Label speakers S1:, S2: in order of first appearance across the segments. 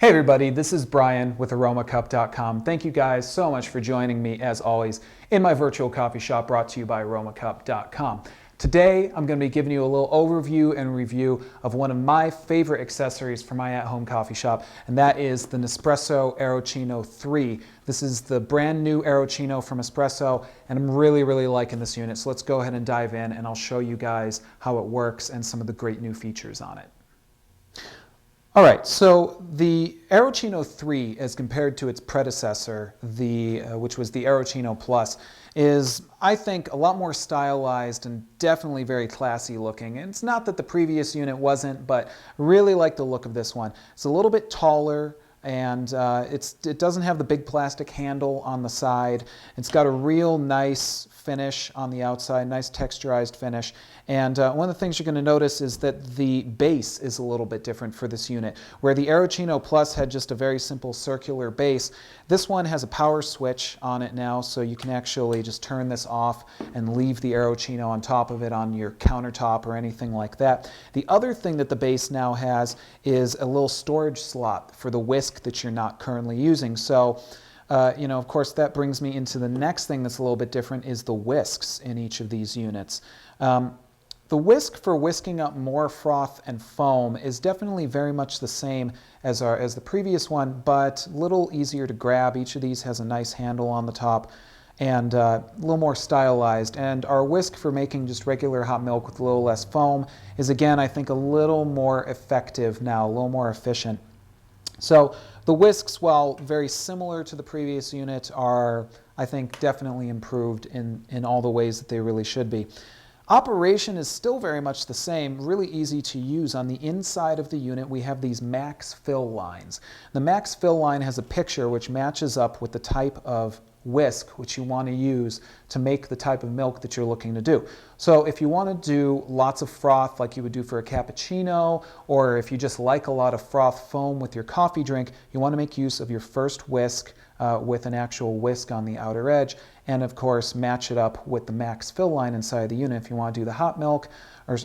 S1: Hey everybody, this is Brian with Aromacup.com. Thank you guys so much for joining me, as always, in my virtual coffee shop brought to you by Aromacup.com. Today, I'm going to be giving you a little overview and review of one of my favorite accessories for my at-home coffee shop, and that is the Nespresso Aeroccino 3. This is the brand new Aeroccino from Espresso, and I'm really liking this unit. So let's go ahead and dive in, and I'll show you guys how it works and some of the great new features on it. All right, so the Aeroccino 3, as compared to its predecessor, which was the Aeroccino Plus, is, I think, a lot more stylized and definitely very classy looking. And it's not that the previous unit wasn't, but I really like the look of this one. It's a little bit taller, and it doesn't have the big plastic handle on the side. It's got a real nice finish on the outside, nice texturized finish. And one of the things you're going to notice is that the base is a little bit different for this unit. Where the Aeroccino Plus had just a very simple circular base, this one has a power switch on it now, so you can actually just turn this off and leave the Aeroccino on top of it on your countertop or anything like that. The other thing that the base now has is a little storage slot for the whisk that you're not currently using. So of course, that brings me into the next thing that's a little bit different is the whisks in each of these units. The whisk for whisking up more froth and foam is definitely very much the same as the previous one, but a little easier to grab. Each of these has a nice handle on the top and a little more stylized. And our whisk for making just regular hot milk with a little less foam is, again, I think a little more effective now, a little more efficient. So the whisks, while very similar to the previous unit, are, I think, definitely improved in all the ways that they really should be. Operation is still very much the same, really easy to use. On the inside of the unit, we have these max fill lines. The max fill line has a picture which matches up with the type of whisk which you want to use to make the type of milk that you're looking to do. So if you want to do lots of froth like you would do for a cappuccino, or if you just like a lot of froth foam with your coffee drink, you want to make use of your first whisk with an actual whisk on the outer edge, and of course match it up with the max fill line inside the unit. If you want to do the hot milk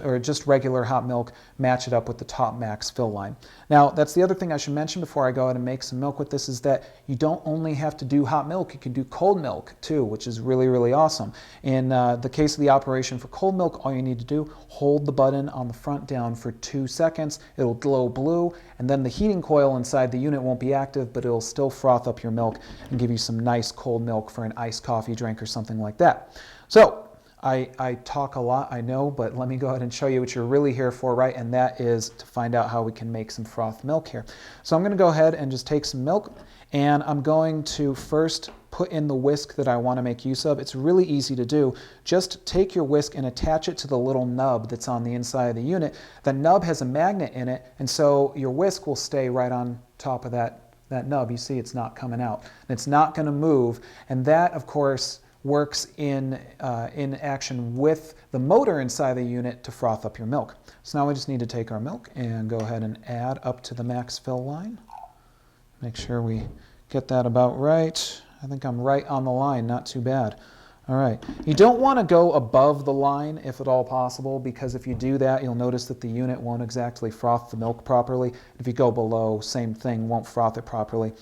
S1: or just regular hot milk, match it up with the top max fill line. Now, that's the other thing I should mention before I go ahead and make some milk with this, is that you don't only have to do hot milk, you can do cold milk too, which is really awesome. In the case of the operation for cold milk, all you need to do, hold the button on the front down for 2 seconds, it'll glow blue, and then the heating coil inside the unit won't be active, but it'll still froth up your milk and give you some nice cold milk for an iced coffee drink or something like that. So, I talk a lot, I know, but let me go ahead and show you what you're really here for, right? And that is to find out how we can make some froth milk here. So I'm going to go ahead and just take some milk, and I'm going to first put in the whisk that I want to make use of. It's really easy to do. Just take your whisk and attach it to the little nub that's on the inside of the unit. The nub has a magnet in it, and so your whisk will stay right on top of that nub. You see it's not coming out. And it's not going to move, and that, of course, works in action with the motor inside the unit to froth up your milk. So now we just need to take our milk and go ahead and add up to the max fill line. Make sure we get that about right. I think I'm right on the line, not too bad. All right, you don't want to go above the line if at all possible, because if you do that, you'll notice that the unit won't exactly froth the milk properly. If you go below, same thing, won't froth it properly.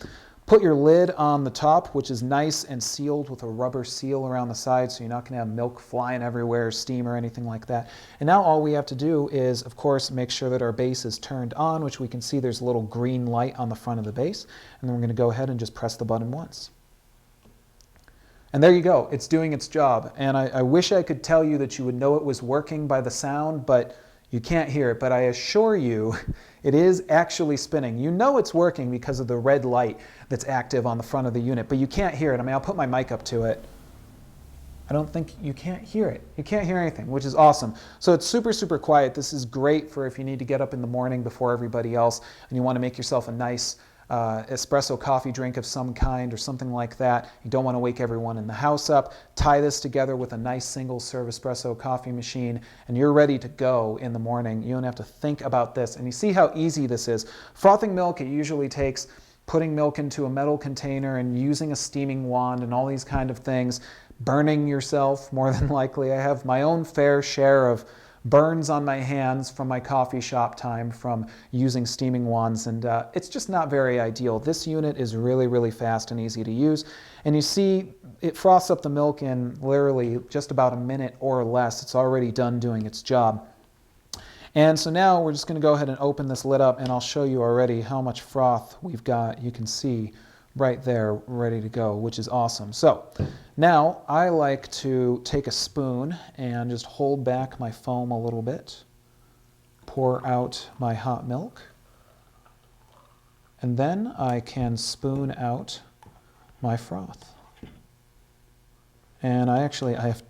S1: Put your lid on the top, which is nice and sealed with a rubber seal around the side, so you're not going to have milk flying everywhere, steam or anything like that. And now all we have to do is, of course, make sure that our base is turned on, which we can see there's a little green light on the front of the base. And then we're going to go ahead and just press the button once. And there you go. It's doing its job. And I wish I could tell you that you would know it was working by the sound, but you can't hear it. But I assure you, it is actually spinning. You know it's working because of the red light that's active on the front of the unit, but you can't hear it. I mean, I'll put my mic up to it. I don't think you can't hear it. You can't hear anything, which is awesome. So it's super quiet. This is great for if you need to get up in the morning before everybody else and you want to make yourself a nice espresso coffee drink of some kind or something like that. You don't want to wake everyone in the house up. Tie this together with a nice single serve espresso coffee machine and you're ready to go in the morning. You don't have to think about this. And you see how easy this is. Frothing milk, it usually takes putting milk into a metal container and using a steaming wand and all these kind of things, burning yourself more than likely. I have my own fair share of burns on my hands from my coffee shop time from using steaming wands, and it's just not very ideal. This unit is really, really fast and easy to use. And you see, it froths up the milk in literally just about a minute or less. It's already done doing its job. And so now we're just going to go ahead and open this lid up, and I'll show you already how much froth we've got. You can see right there ready to go, which is awesome. So now I like to take a spoon and just hold back my foam a little bit, pour out my hot milk, and then I can spoon out my froth. And I have,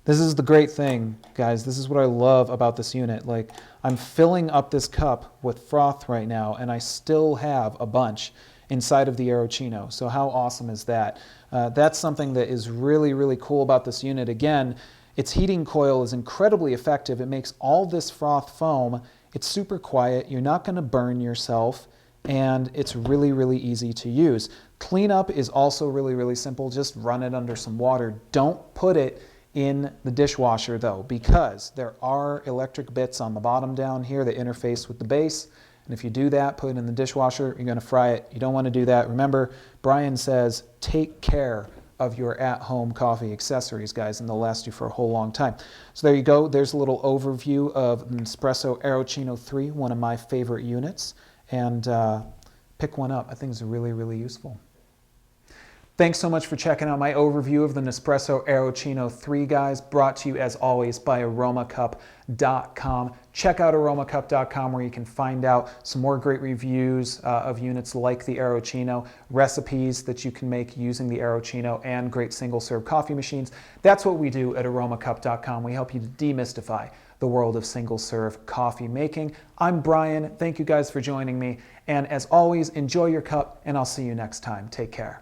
S1: this is the great thing, guys. This is what I love about this unit. Like, I'm filling up this cup with froth right now, and I still have a bunch inside of the Aeroccino. So how awesome is that? That's something that is really, really cool about this unit. Again, its heating coil is incredibly effective. It makes all this froth foam. It's super quiet. You're not going to burn yourself, and it's really, really easy to use. Cleanup is also really, really simple. Just run it under some water. Don't put it in the dishwasher though, because there are electric bits on the bottom down here that interface with the base. And if you do that, put it in the dishwasher, you're going to fry it. You don't want to do that. Remember, Brian says, take care of your at-home coffee accessories, guys, and they'll last you for a whole long time. So there you go. There's a little overview of Nespresso Aeroccino 3, one of my favorite units. And pick one up. I think it's really, really useful. Thanks so much for checking out my overview of the Nespresso Aeroccino 3, guys, brought to you as always by Aromacup.com. Check out Aromacup.com where you can find out some more great reviews of units like the Aeroccino, recipes that you can make using the Aeroccino, and great single-serve coffee machines. That's what we do at Aromacup.com. We help you to demystify the world of single-serve coffee making. I'm Brian. Thank you guys for joining me. And as always, enjoy your cup, and I'll see you next time. Take care.